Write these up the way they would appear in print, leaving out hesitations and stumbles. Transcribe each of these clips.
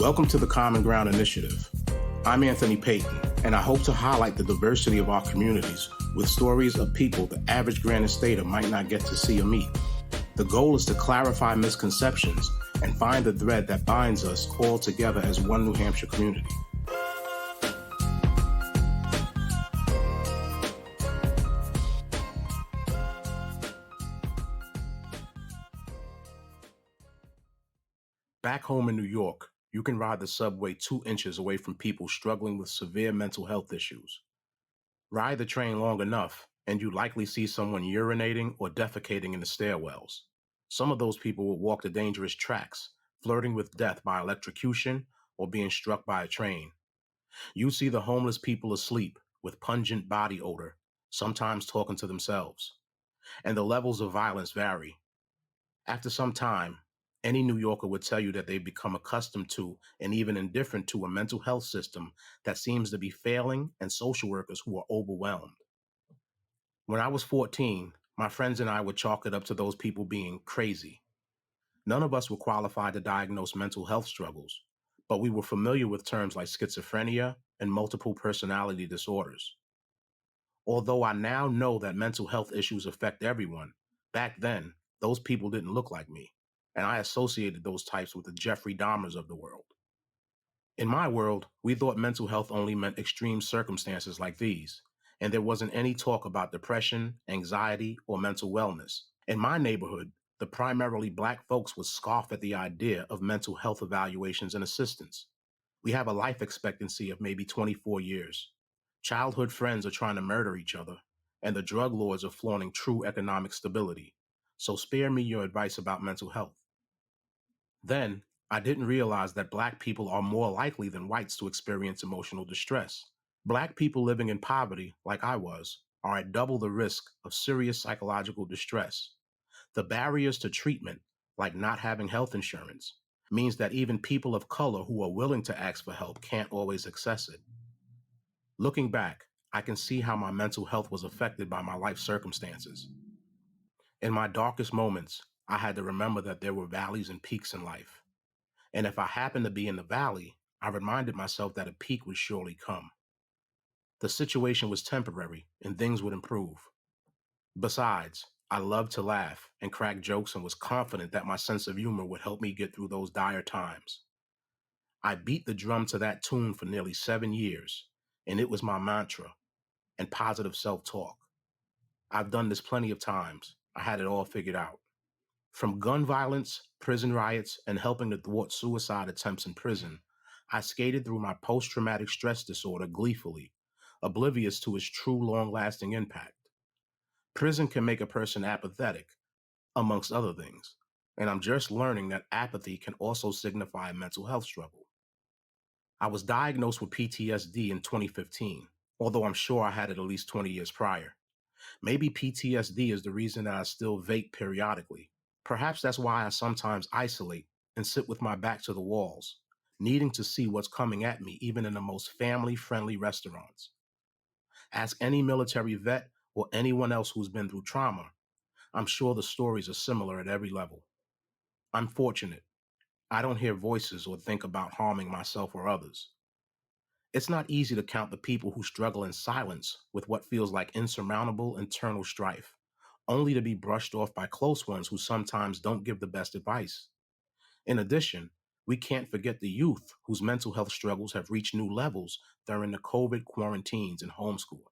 Welcome to the Common Ground Initiative. I'm Anthony Payton, and I hope to highlight the diversity of our communities with stories of people the average Granite Stater might not get to see or meet. The goal is to clarify misconceptions and find the thread that binds us all together as one New Hampshire community. Back home in New York, you can ride the subway 2 inches away from people struggling with severe mental health issues. Ride the train long enough, and you likely see someone urinating or defecating in the stairwells. Some of those people will walk the dangerous tracks, flirting with death by electrocution or being struck by a train. You see the homeless people asleep with pungent body odor, sometimes talking to themselves. And the levels of violence vary. After some time, any New Yorker would tell you that they've become accustomed to and even indifferent to a mental health system that seems to be failing and social workers who are overwhelmed. When I was 14, my friends and I would chalk it up to those people being crazy. None of us were qualified to diagnose mental health struggles, but we were familiar with terms like schizophrenia and multiple personality disorders. Although I now know that mental health issues affect everyone, back then, those people didn't look like me, and I associated those types with the Jeffrey Dahmers of the world. In my world, we thought mental health only meant extreme circumstances like these, and there wasn't any talk about depression, anxiety, or mental wellness. In my neighborhood, the primarily Black folks would scoff at the idea of mental health evaluations and assistance. We have a life expectancy of maybe 24 years. Childhood friends are trying to murder each other, and the drug lords are flaunting true economic stability. So spare me your advice about mental health. Then, I didn't realize that Black people are more likely than whites to experience emotional distress. Black people living in poverty, like I was, are at double the risk of serious psychological distress. The barriers to treatment, like not having health insurance, means that even people of color who are willing to ask for help can't always access it. Looking back, I can see how my mental health was affected by my life circumstances. In my darkest moments, I had to remember that there were valleys and peaks in life. And if I happened to be in the valley, I reminded myself that a peak would surely come. The situation was temporary and things would improve. Besides, I loved to laugh and crack jokes and was confident that my sense of humor would help me get through those dire times. I beat the drum to that tune for nearly 7 years, and it was my mantra and positive self-talk. I've done this plenty of times. I had it all figured out. From gun violence, prison riots, and helping to thwart suicide attempts in prison, I skated through my post-traumatic stress disorder gleefully, oblivious to its true long-lasting impact. Prison can make a person apathetic, amongst other things, and I'm just learning that apathy can also signify a mental health struggle. I was diagnosed with PTSD in 2015, although I'm sure I had it at least 20 years prior. Maybe PTSD is the reason that I still vape periodically. Perhaps that's why I sometimes isolate and sit with my back to the walls, needing to see what's coming at me even in the most family-friendly restaurants. Ask any military vet or anyone else who's been through trauma. I'm sure the stories are similar at every level. I'm fortunate. I don't hear voices or think about harming myself or others. It's not easy to count the people who struggle in silence with what feels like insurmountable internal strife, only to be brushed off by close ones who sometimes don't give the best advice. In addition, we can't forget the youth whose mental health struggles have reached new levels during the COVID quarantines and homeschooling.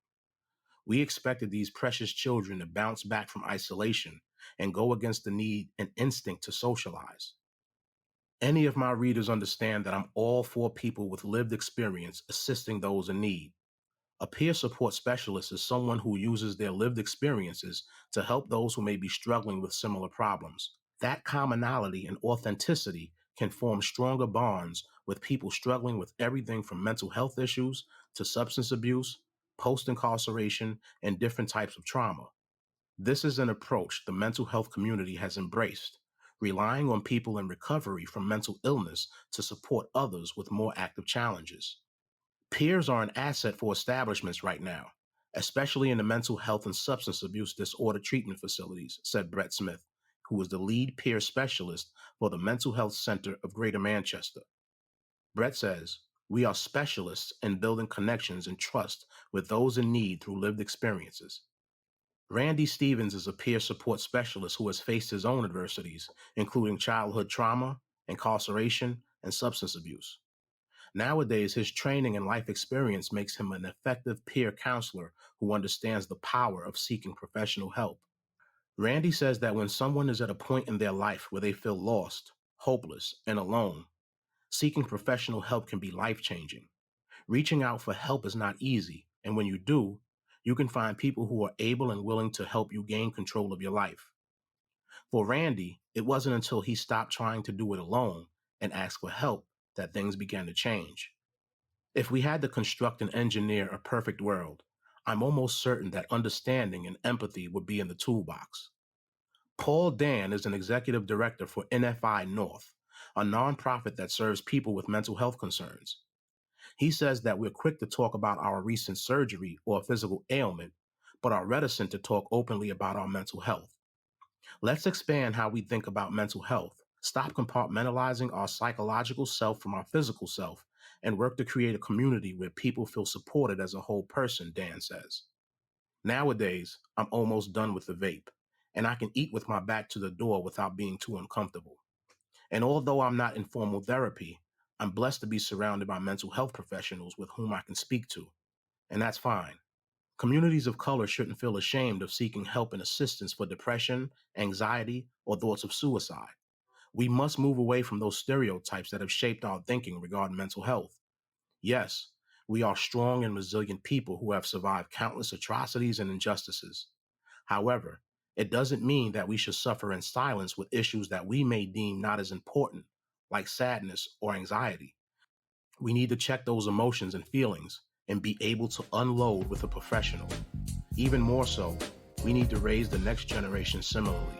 We expected these precious children to bounce back from isolation and go against the need and instinct to socialize. Any of my readers understand that I'm all for people with lived experience assisting those in need. A peer support specialist is someone who uses their lived experiences to help those who may be struggling with similar problems. That commonality and authenticity can form stronger bonds with people struggling with everything from mental health issues to substance abuse, post-incarceration, and different types of trauma. This is an approach the mental health community has embraced, relying on people in recovery from mental illness to support others with more active challenges. Peers are an asset for establishments right now, especially in the mental health and substance abuse disorder treatment facilities, said Brett Smith, who is the lead peer specialist for the Mental Health Center of Greater Manchester. Brett says, we are specialists in building connections and trust with those in need through lived experiences. Randy Stevens is a peer support specialist who has faced his own adversities, including childhood trauma, incarceration, and substance abuse. Nowadays, his training and life experience makes him an effective peer counselor who understands the power of seeking professional help. Randy says that when someone is at a point in their life where they feel lost, hopeless, and alone, seeking professional help can be life changing. Reaching out for help is not easy, and when you do, you can find people who are able and willing to help you gain control of your life. For Randy, it wasn't until he stopped trying to do it alone and asked for help that things began to change. If we had to construct and engineer a perfect world, I'm almost certain that understanding and empathy would be in the toolbox. Paul Dan is an executive director for NFI North, a nonprofit that serves people with mental health concerns. He says that we're quick to talk about our recent surgery or physical ailment, but are reticent to talk openly about our mental health. Let's expand how we think about mental health, stop compartmentalizing our psychological self from our physical self, and work to create a community where people feel supported as a whole person, Dan says. Nowadays, I'm almost done with the vape, and I can eat with my back to the door without being too uncomfortable. And although I'm not in formal therapy, I'm blessed to be surrounded by mental health professionals with whom I can speak to, and that's fine. Communities of color shouldn't feel ashamed of seeking help and assistance for depression, anxiety, or thoughts of suicide. We must move away from those stereotypes that have shaped our thinking regarding mental health. Yes, we are strong and resilient people who have survived countless atrocities and injustices. However, it doesn't mean that we should suffer in silence with issues that we may deem not as important, like sadness or anxiety. We need to check those emotions and feelings and be able to unload with a professional. Even more so, we need to raise the next generation similarly.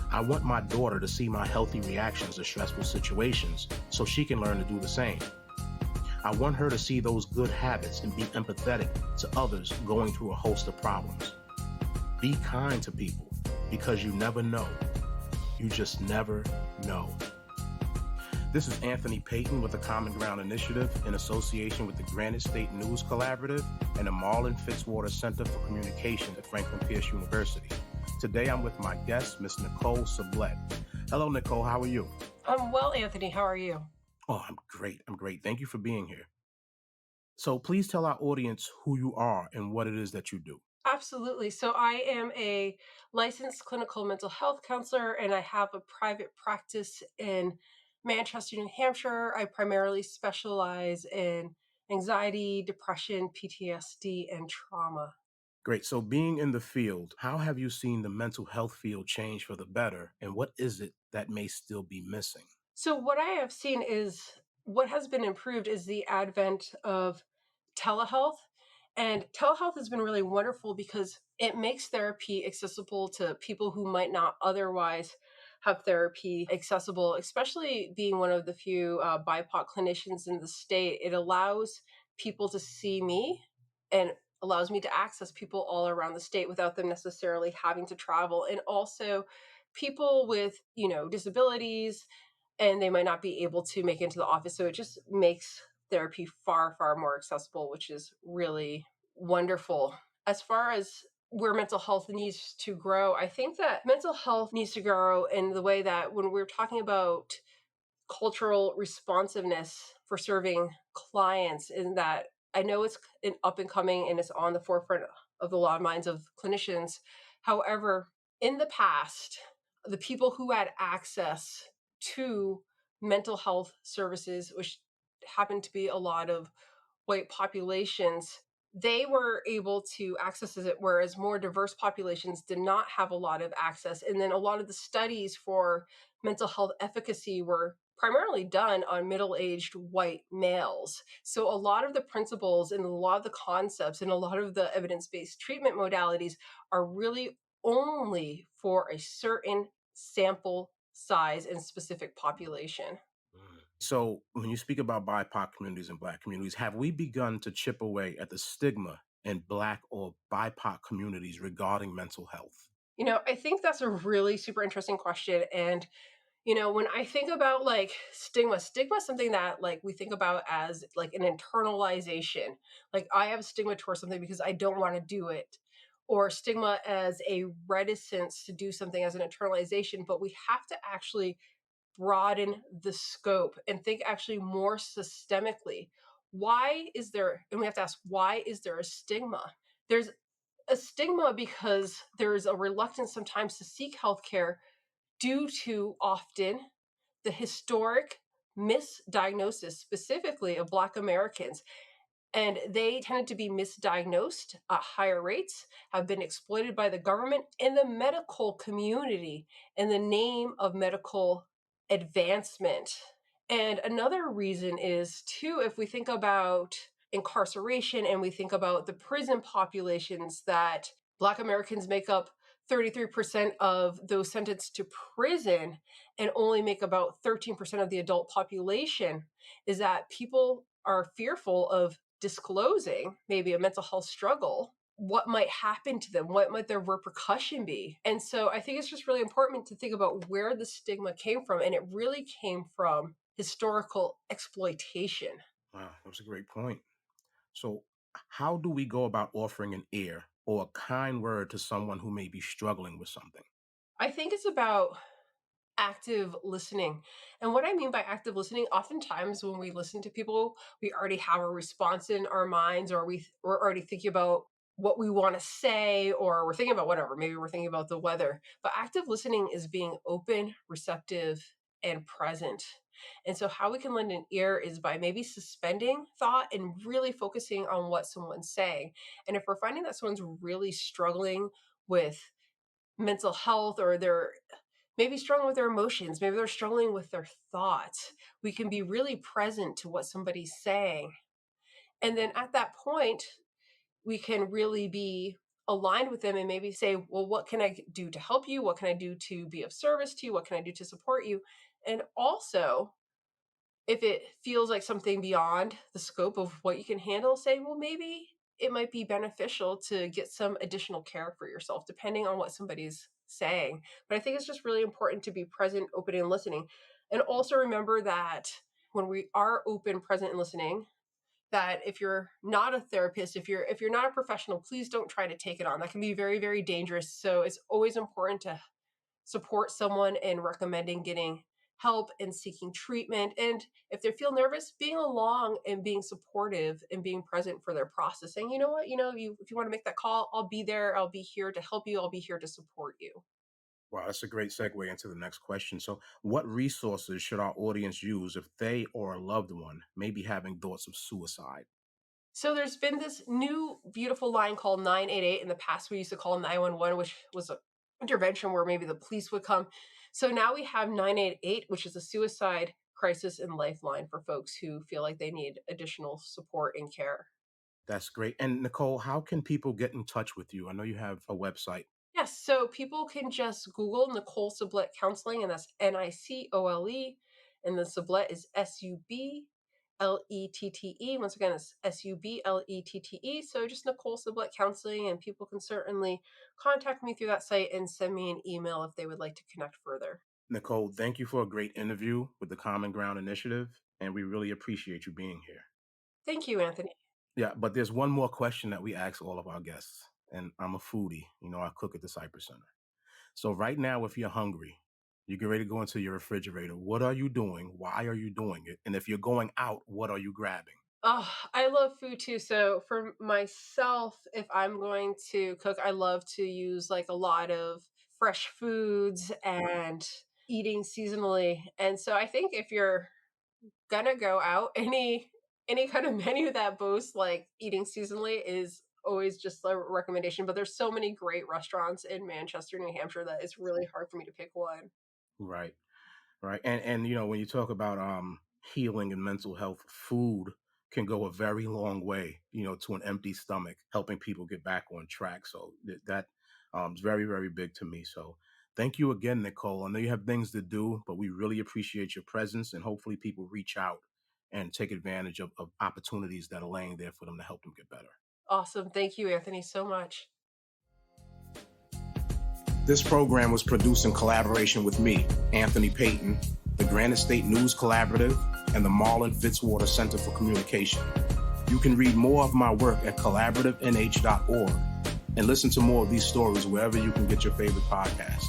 I want my daughter to see my healthy reactions to stressful situations so she can learn to do the same. I want her to see those good habits and be empathetic to others going through a host of problems. Be kind to people because you never know. You just never know. This is Anthony Payton with the Common Ground Initiative in association with the Granite State News Collaborative and the Marlin Fitzwater Center for Communication at Franklin Pierce University. Today I'm with my guest, Ms. Nicole Sublette. Hello, Nicole. How are you? I'm well, Anthony. How are you? Oh, I'm great. Thank you for being here. So please tell our audience who you are and what it is that you do. Absolutely. So I am a licensed clinical mental health counselor, and I have a private practice in Manchester, New Hampshire. I primarily specialize in anxiety, depression, PTSD, and trauma. Great. So being in the field, how have you seen the mental health field change for the better, and what is it that may still be missing? So what I have seen is what has been improved is the advent of telehealth. And telehealth has been really wonderful because it makes therapy accessible to people who might not otherwise have therapy accessible, especially being one of the few BIPOC clinicians in the state. It allows people to see me and allows me to access people all around the state without them necessarily having to travel. And also people with, disabilities, and they might not be able to make it into the office. So it just makes therapy far, far more accessible, which is really wonderful. As far as where mental health needs to grow, I think that mental health needs to grow in the way that when we're talking about cultural responsiveness for serving clients, in that I know it's up and coming and it's on the forefront of the law minds of clinicians. However, in the past, the people who had access to mental health services, which happened to be a lot of white populations, they were able to access it, whereas more diverse populations did not have a lot of access. And then a lot of the studies for mental health efficacy were primarily done on middle-aged white males. So a lot of the principles and a lot of the concepts and a lot of the evidence-based treatment modalities are really only for a certain sample size and specific population. So when you speak about BIPOC communities and Black communities, have we begun to chip away at the stigma in Black or BIPOC communities regarding mental health? I think that's a really super interesting question. And When I think about like stigma is something that like we think about as like an internalization. Like I have stigma towards something because I don't want to do it. Or stigma as a reticence to do something as an internalization, but we have to actually broaden the scope and think actually more systemically. Why is there, and we have to ask, why is there a stigma? There's a stigma because there's a reluctance sometimes to seek healthcare due to often the historic misdiagnosis, specifically of Black Americans. And they tended to be misdiagnosed at higher rates, have been exploited by the government and the medical community in the name of medical advancement. And another reason is, too, if we think about incarceration and we think about the prison populations, that Black Americans make up 33% of those sentenced to prison and only make about 13% of the adult population, is that people are fearful of disclosing maybe a mental health struggle. What might happen to them? What might their repercussion be? And so I think it's just really important to think about where the stigma came from. And it really came from historical exploitation. Wow, that was a great point. So, how do we go about offering an ear or a kind word to someone who may be struggling with something? I think it's about active listening. And what I mean by active listening, oftentimes when we listen to people, we already have a response in our minds, or we're already thinking about what we want to say, or we're thinking about whatever. Maybe we're thinking about the weather. But active listening is being open, receptive, and present. And so, how we can lend an ear is by maybe suspending thought and really focusing on what someone's saying. And if we're finding that someone's really struggling with mental health, or they're maybe struggling with their emotions, maybe they're struggling with their thoughts, we can be really present to what somebody's saying. And then at that point, we can really be aligned with them and maybe say, well, what can I do to help you? What can I do to be of service to you? What can I do to support you? And also, if it feels like something beyond the scope of what you can handle, say, well, maybe it might be beneficial to get some additional care for yourself, depending on what somebody's saying. But I think it's just really important to be present, open, and listening. And also remember that when we are open, present, and listening, that if you're not a therapist, if you're not a professional, please don't try to take it on. That can be very, very dangerous. So it's always important to support someone in recommending getting help and seeking treatment. And if they feel nervous, being along and being supportive and being present for their processing. You know what? If you want to make that call, I'll be there. I'll be here to help you. I'll be here to support you. Wow, that's a great segue into the next question. So, what resources should our audience use if they or a loved one may be having thoughts of suicide? So there's been this new beautiful line called 988. In the past, we used to call 911, which was an intervention where maybe the police would come. So now we have 988, which is a suicide crisis and lifeline for folks who feel like they need additional support and care. That's great. And Nicole, how can people get in touch with you? I know you have a website. Yes, so people can just Google Nicole Sublette Counseling, and that's Nicole, and the Sublette is Sublette. Once again, it's Sublette. So just Nicole Sublette Counseling, and people can certainly contact me through that site and send me an email if they would like to connect further. Nicole, thank you for a great interview with the Common Ground Initiative, and we really appreciate you being here. Thank you, Anthony. Yeah, but there's one more question that we ask all of our guests, and I'm a foodie. I cook at the Cypress Center. So right now, if you're hungry, you get ready to go into your refrigerator. What are you doing? Why are you doing it? And if you're going out, what are you grabbing? Oh, I love food too. So for myself, if I'm going to cook, I love to use like a lot of fresh foods and eating seasonally. And so I think if you're gonna go out, any kind of menu that boasts like eating seasonally is always just a recommendation. But there's so many great restaurants in Manchester, New Hampshire, that it's really hard for me to pick one. Right, right. And when you talk about healing and mental health, food can go a very long way, to an empty stomach, helping people get back on track. So that is very, very big to me. So thank you again, Nicole. I know you have things to do, but we really appreciate your presence, and hopefully people reach out and take advantage of opportunities that are laying there for them to help them get better. Awesome. Thank you, Anthony, so much. This program was produced in collaboration with me, Anthony Payton, the Granite State News Collaborative, and the Marlin Fitzwater Center for Communication. You can read more of my work at collaborativenh.org and listen to more of these stories wherever you can get your favorite podcasts.